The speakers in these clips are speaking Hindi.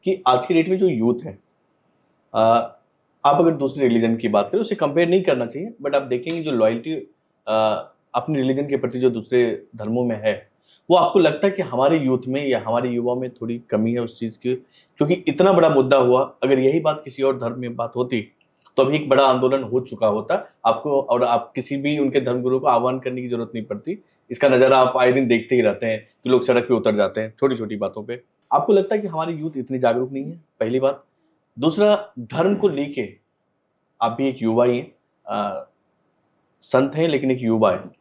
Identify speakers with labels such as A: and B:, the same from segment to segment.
A: कि आज की डेट में जो यूथ है, अ, आप अगर दूसरे रिलीजन की बात करें, उसे कंपेयर नहीं करना चाहिए, बट आप देखेंगे जो लॉयल्टी अपने रिलीजन के प्रति जो दूसरे धर्मों में है, वो आपको लगता है कि हमारे यूथ में या हमारे युवाओं में थोड़ी कमी है उस चीज़ की? क्योंकि इतना बड़ा मुद्दा हुआ, अगर यही बात किसी और धर्म में बात होती, तो अभी एक बड़ा आंदोलन हो चुका होता। आपको और आप किसी भी उनके धर्मगुरु को आह्वान करने की ज़रूरत नहीं पड़ती। इसका नज़ारा आप आए दिन देखते ही रहते हैं कि लोग सड़क पे उतर जाते हैं, छोटी-छोटी बातों पे। आपको लगता है कि हमारी यूथ इतनी जागरूक नहीं है? पहली बात। दूसरा, धर्म को लेके आप भी एक युवा ही हैं, संत हैं लेकिन एक युवा हैं।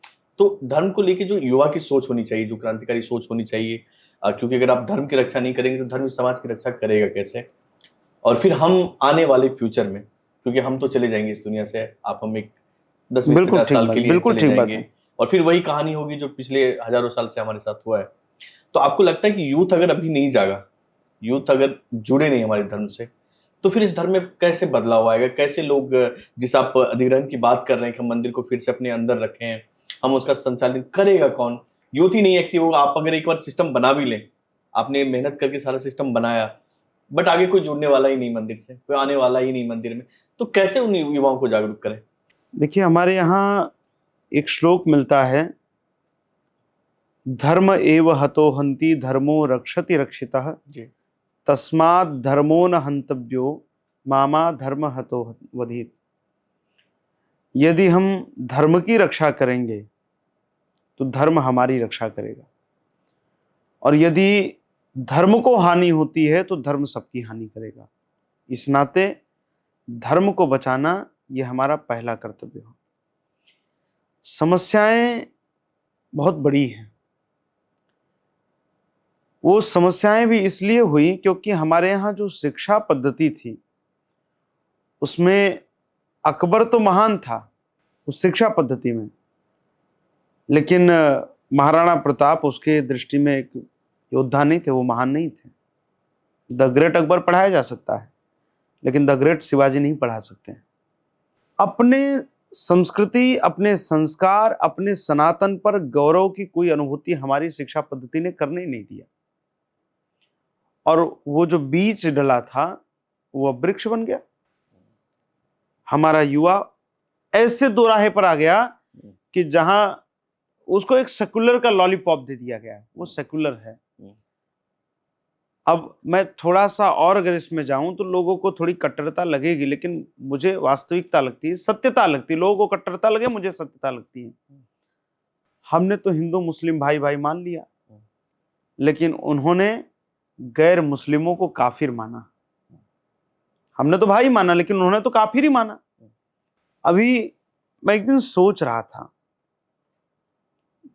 A: तो धर्म को लेके जो युवा की सोच होनी चाहिए, जो क्रांतिकारी सोच होनी चाहिए, क्योंकि अगर आप धर्म की रक्षा नहीं करेंगे तो धर्म इस समाज की रक्षा करेगा कैसे? और फिर हम आने वाले फ्यूचर में, क्योंकि हम तो चले जाएँगे इस दुनिया से, आप हम एक 10, 20,
B: बिल्कुल
A: 50
B: ठीक
A: साल
B: बात,
A: के लिए
B: बिल्कुल
A: चले
B: ठीक बात
A: जाएँगे
B: है।
A: और फिर वही कहानी होगी जो पिछले हज़ारों साल से हमारे साथ हुआ है। तो आपको लगता है कि यूथ अगर अभी नहीं जागा, यूथ अगर जुड़े नहीं हमारे धर्म से, तो फिर इस धर्म में कैसे बदलाव आएगा? कैसे लोग, जिस आप अधिग्रहण की बात कर रहे हैं कि हम मंदिर को फिर से अपने अंदर रखें, हम उसका संचालन करेगा कौन? यूथ ही नहीं एक्टिव होगा। आप अगर एक बार सिस्टम बना भी लें, आपने मेहनत करके सारा सिस्टम बनाया, बट आगे कोई जुड़ने वाला ही नहीं मंदिर से, कोई आने वाला ही नहीं मंदिर में, तो कैसे उन युवाओं को जागरूक करें?
B: देखिए, हमारे यहाँ एक श्लोक मिलता है, धर्म एव हतो हन्ति धर्मो रक्षति रक्षितः
A: जी।
B: तस्मात् धर्मो न हन्तव्यो मामा धर्म हतो वधीत। यदि हम धर्म की रक्षा करेंगे तो धर्म हमारी रक्षा करेगा, और यदि धर्म को हानि होती है तो धर्म सबकी हानि करेगा। इस नाते धर्म को बचाना यह हमारा पहला कर्तव्य हो। समस्याएं बहुत बड़ी हैं। वो समस्याएं भी इसलिए हुई क्योंकि हमारे यहाँ जो शिक्षा पद्धति थी उसमें अकबर तो महान था उस शिक्षा पद्धति में, लेकिन महाराणा प्रताप उसके दृष्टि में एक योद्धा नहीं थे, वो महान नहीं थे। द ग्रेट अकबर पढ़ाया जा सकता है, लेकिन द ग्रेट शिवाजी नहीं पढ़ा सकते हैं। अपने संस्कृति, अपने संस्कार, अपने सनातन पर गौरव की कोई अनुभूति हमारी शिक्षा पद्धति ने करने नहीं दिया, और वो जो बीज डला था वो अब वृक्ष बन गया। हमारा युवा ऐसे दोराहे पर आ गया कि जहां उसको एक सेकुलर का लॉलीपॉप दे दिया गया है, वो सेकुलर है। अब मैं थोड़ा सा और अगर इसमें जाऊं तो लोगों को थोड़ी कट्टरता लगेगी, लेकिन मुझे वास्तविकता लगती है, सत्यता लगती है। लोगों को कट्टरता लगे, मुझे सत्यता लगती है। हमने तो हिंदू मुस्लिम भाई भाई मान लिया, लेकिन उन्होंने गैर मुस्लिमों को काफिर माना। हमने तो भाई माना, लेकिन उन्होंने तो काफिर ही माना। अभी मैं एक दिन सोच रहा था,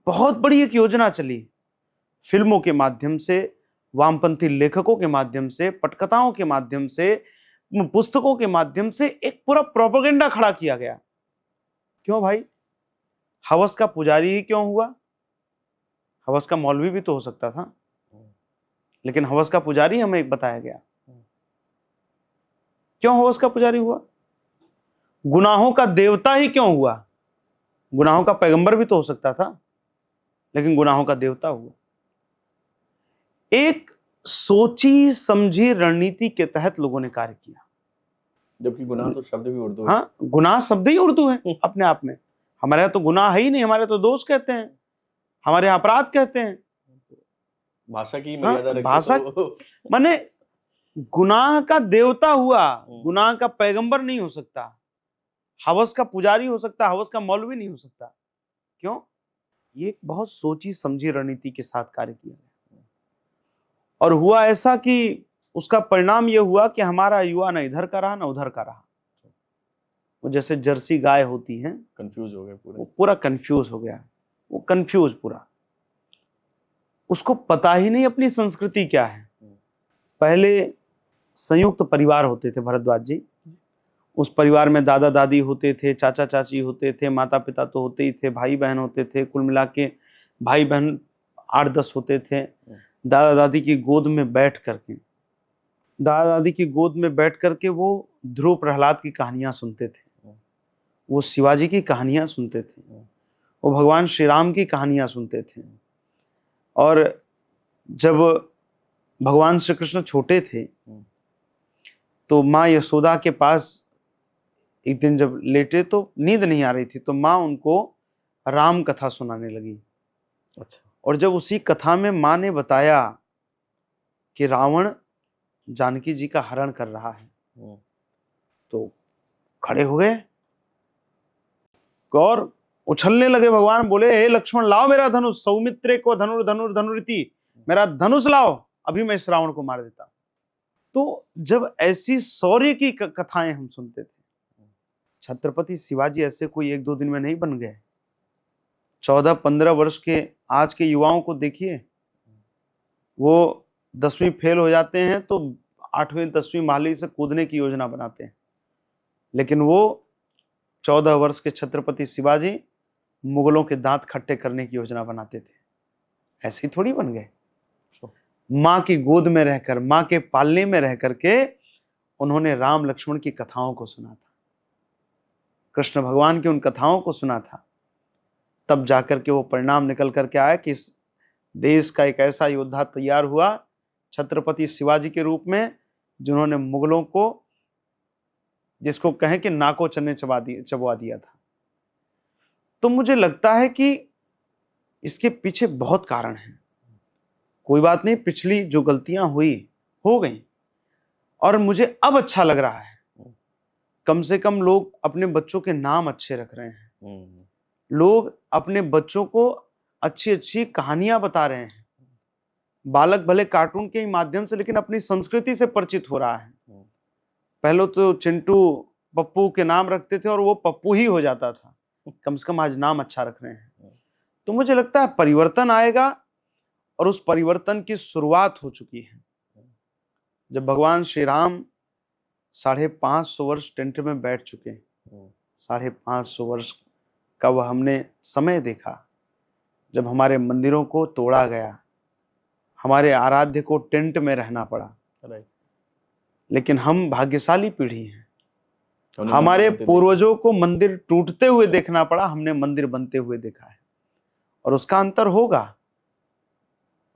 B: बहुत बड़ी एक योजना चली फिल्मों के माध्यम से, वामपंथी लेखकों के माध्यम से, पटकथाओं के माध्यम से, पुस्तकों के माध्यम से एक पूरा प्रोपेगेंडा खड़ा किया गया। क्यों भाई? हवस का पुजारी ही क्यों हुआ? हवस का मौलवी भी तो हो सकता था, लेकिन हवस का पुजारी हमें एक बताया गया। क्यों हवस का पुजारी हुआ? गुनाहों का देवता ही क्यों हुआ? गुनाहों का पैगंबर भी तो हो सकता था, लेकिन गुनाहों का देवता हुआ। एक सोची समझी रणनीति के तहत लोगों ने कार्य किया।
A: जबकि गुनाह तो शब्द भी उर्दू है।
B: हाँ, गुनाह शब्द ही उर्दू है अपने आप में। हमारे यहाँ तो गुनाह है ही नहीं, हमारे तो दोष कहते हैं, हमारे यहाँ अपराध कहते हैं।
A: भाषा की
B: हाँ,
A: मर्यादा रख के
B: भाषा
A: तो
B: माने गुनाह का देवता हुआ, गुनाह का पैगंबर नहीं हो सकता। हवस का पुजारी हो सकता, हवस का मौलवी नहीं हो सकता। क्यों? ये एक बहुत सोची समझी रणनीति के साथ कार्य किया गया, और हुआ ऐसा कि उसका परिणाम यह हुआ कि हमारा युवा न इधर का रहा न उधर का रहा। वो जैसे जर्सी गाय होती हैं,
A: कंफ्यूज हो गए पूरे।
B: वो पूरा कंफ्यूज हो गया। वो कंफ्यूज पूरा, उसको पता ही नहीं अपनी संस्कृति क्या है। पहले संयुक्त परिवार होते थे भरद्वाज जी। उस परिवार में दादा दादी होते थे, चाचा चाची होते थे, माता पिता तो होते ही थे, भाई बहन होते थे, कुल मिला के भाई बहन 8-10 होते थे। दादा दादी की गोद में बैठ करके, दादा दादी की गोद में बैठ करके वो ध्रुव प्रहलाद की कहानियां सुनते थे, वो शिवाजी की कहानियां सुनते थे, वो भगवान श्री राम की कहानियां सुनते थे। और जब भगवान श्री कृष्ण छोटे थे तो माँ यशोदा के पास एक दिन जब लेटे तो नींद नहीं आ रही थी, तो माँ उनको राम कथा सुनाने लगी।
A: अच्छा।
B: और जब उसी कथा में माँ ने बताया कि रावण जानकी जी का हरण कर रहा है, तो खड़े हो गए और उछलने लगे। भगवान बोले, हे लक्ष्मण लाओ मेरा धनुष, सौमित्रे को धनुरिति, मेरा धनुष लाओ, अभी मैं इस रावण को मार देता। तो जब ऐसी शौर्य की कथाएं हम सुनते थे, छत्रपति शिवाजी ऐसे कोई 1-2 दिन में नहीं बन गए। 14-15 वर्ष के आज के युवाओं को देखिए, वो 10वीं फेल हो जाते हैं तो 8वीं-10वीं माली से कूदने की योजना बनाते हैं, लेकिन वो 14 वर्ष के छत्रपति शिवाजी मुगलों के दांत खट्टे करने की योजना बनाते थे। ऐसे ही थोड़ी बन गए। माँ की गोद में रहकर, माँ के पालने में रह करके उन्होंने राम लक्ष्मण की कथाओं को सुना था, कृष्ण भगवान की उन कथाओं को सुना था। तब जाकर के वो परिणाम निकल करके आया कि इस देश का एक ऐसा योद्धा तैयार हुआ छत्रपति शिवाजी के रूप में, जिन्होंने मुगलों को, जिसको कहें कि नाको चने चबवा दिया था। तो मुझे लगता है कि इसके पीछे बहुत कारण हैं। कोई बात नहीं, पिछली जो गलतियां हुई हो गई, और मुझे अब अच्छा लग रहा है, कम से कम लोग अपने बच्चों के नाम अच्छे रख रहे हैं, लोग अपने बच्चों को अच्छी अच्छी कहानियां बता रहे हैं। बालक भले कार्टून के माध्यम से, लेकिन अपनी संस्कृति से परिचित हो रहा है। पहले तो चिंटू पप्पू के नाम रखते थे और वो पप्पू ही हो जाता था, कम से कम आज नाम अच्छा रख रहे हैं। तो मुझे लगता है परिवर्तन आएगा, और उस परिवर्तन की शुरुआत हो चुकी है। जब भगवान श्री राम 550 वर्ष टेंट में बैठ चुके हैं, 550 वर्ष का वह हमने समय देखा, जब हमारे मंदिरों को तोड़ा गया, हमारे आराध्य को टेंट में रहना पड़ा। लेकिन हम भाग्यशाली पीढ़ी हैं, हमारे पूर्वजों को मंदिर टूटते हुए देखना पड़ा, हमने मंदिर बनते हुए देखा है। और उसका अंतर होगा,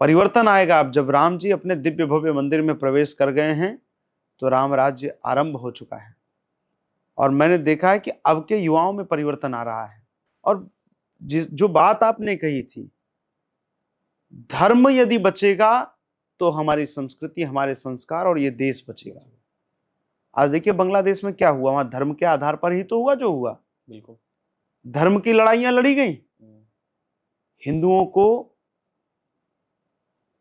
B: परिवर्तन आएगा। अब जब राम जी अपने दिव्य भव्य मंदिर में प्रवेश कर गए हैं तो राम राज्य आरंभ हो चुका है, और मैंने देखा है कि अब के युवाओं में परिवर्तन आ रहा है। और जो बात आपने कही थी, धर्म यदि बचेगा तो हमारी संस्कृति, हमारे संस्कार और ये देश बचेगा। आज देखिए बांग्लादेश में क्या हुआ, वहां धर्म के आधार पर ही तो हुआ जो हुआ।
A: बिल्कुल,
B: धर्म की लड़ाइयां लड़ी गई। हिंदुओं को,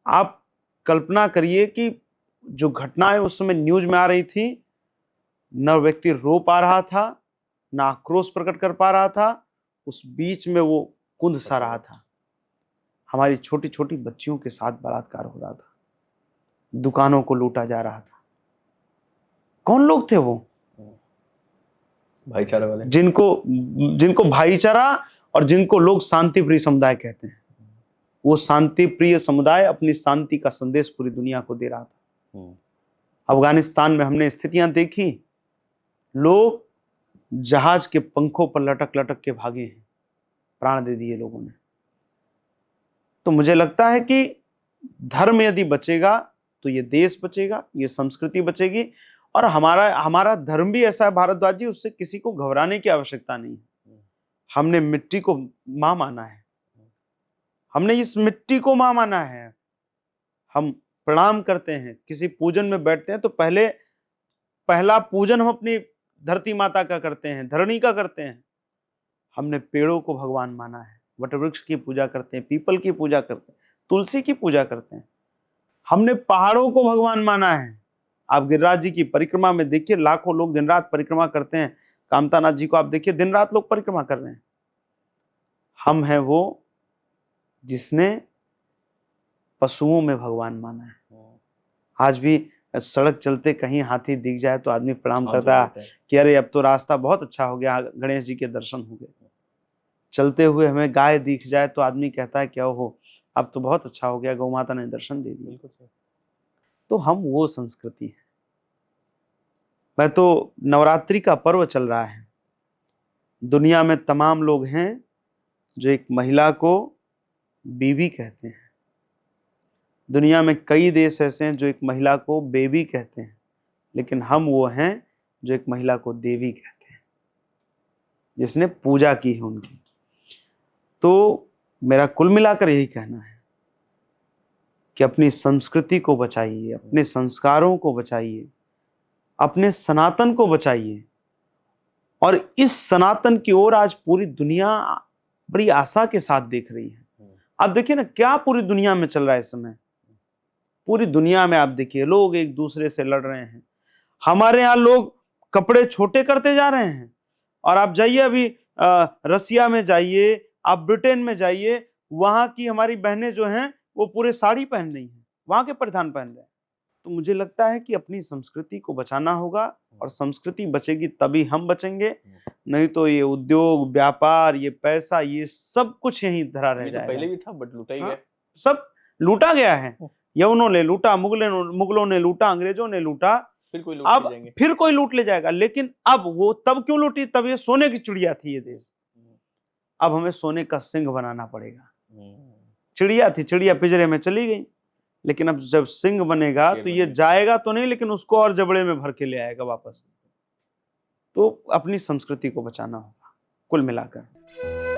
B: आप कल्पना करिए कि जो घटनाएं उस समय न्यूज में आ रही थी, न व्यक्ति रो पा रहा था, न आक्रोश प्रकट कर पा रहा था, उस बीच में वो कुंद सा रहा था। हमारी छोटी छोटी बच्चियों के साथ बलात्कार हो रहा था, दुकानों को लूटा जा रहा था। कौन लोग थे वो?
A: भाईचारा वाले,
B: जिनको भाईचारा और जिनको लोग शांति प्रिय समुदाय कहते हैं। वो शांति प्रिय समुदाय अपनी शांति का संदेश पूरी दुनिया को दे रहा था। अफगानिस्तान में हमने स्थितियां देखी, लोग जहाज के पंखों पर लटक लटक के भागे हैं, प्राण दे दिए लोगों ने। तो मुझे लगता है कि धर्म यदि बचेगा तो ये देश बचेगा, ये संस्कृति बचेगी। और हमारा धर्म भी ऐसा है भारद्वाज जी, उससे किसी को घबराने की आवश्यकता नहीं है। हमने मिट्टी को मां माना है, हमने इस मिट्टी को मां माना है। हम प्रणाम करते हैं, किसी पूजन में बैठते हैं तो पहला पूजन हम अपनी धरती माता का करते हैं, धरणी का करते हैं। हमने पेड़ों को भगवान माना है, वटवृक्ष की पूजा करते हैं, पीपल की पूजा करते हैं, तुलसी की पूजा करते हैं। हमने पहाड़ों को भगवान माना है। आप गिरिराज जी की परिक्रमा में देखिए, लाखों लोग दिन रात परिक्रमा करते हैं। कामतानाथ जी को आप देखिए, दिन रात लोग परिक्रमा कर रहे हैं। हम हैं वो जिसने पशुओं में भगवान माना है। आज भी सड़क चलते कहीं हाथी दिख जाए तो आदमी प्रणाम करता है कि अरे अब तो रास्ता बहुत अच्छा हो गया, गणेश जी के दर्शन हो गए। चलते हुए हमें गाय दिख जाए तो आदमी कहता है क्या हो, अब तो बहुत अच्छा हो गया, गौ माता ने दर्शन दे दिए। तो हम वो संस्कृति है। मैं तो, नवरात्रि का पर्व चल रहा है, दुनिया में तमाम लोग हैं जो एक महिला को बीवी कहते हैं, दुनिया में कई देश ऐसे हैं जो एक महिला को बेबी कहते हैं, लेकिन हम वो हैं जो एक महिला को देवी कहते हैं, जिसने पूजा की है उनकी। तो मेरा कुल मिलाकर यही कहना है कि अपनी संस्कृति को बचाइए, अपने संस्कारों को बचाइए, अपने सनातन को बचाइए। और इस सनातन की ओर आज पूरी दुनिया बड़ी आशा के साथ देख रही है। आप देखिए ना क्या पूरी दुनिया में चल रहा है इस समय। पूरी दुनिया में आप देखिए लोग एक दूसरे से लड़ रहे हैं। हमारे यहाँ लोग कपड़े छोटे करते जा रहे हैं, और आप जाइए अभी रसिया में जाइए, आप ब्रिटेन में जाइए, वहां की हमारी बहनें जो हैं वो पूरे साड़ी पहन रही हैं, वहां के परिधान पहन रहे हैं। तो मुझे लगता है कि अपनी संस्कृति को बचाना होगा, और संस्कृति बचेगी तभी हम बचेंगे, नहीं तो ये उद्योग व्यापार, ये पैसा, ये सब कुछ यहीं धरा रह
A: ये तो
B: जाएगा।
A: पहले भी था बट लूटा ही
B: हाँ,
A: गया।
B: सब लूटा गया है। यवनों ने लूटा, मुगलों ने लूटा, अंग्रेजों ने लूटा,
A: फिर कोई लूट ले
B: अब
A: जाएंगे।
B: फिर कोई लूट ले जाएगा। लेकिन अब वो तब क्यों लूटी? तब ये सोने की चिड़िया थी ये देश। अब हमें सोने का सिंह बनाना पड़ेगा। चिड़िया थी, चिड़िया पिंजरे में चली गई, लेकिन अब जब सिंह बनेगा तो ये जाएगा तो नहीं, लेकिन उसको और जबड़े में भर के ले आएगा वापस। तो अपनी संस्कृति को बचाना होगा कुल मिलाकर।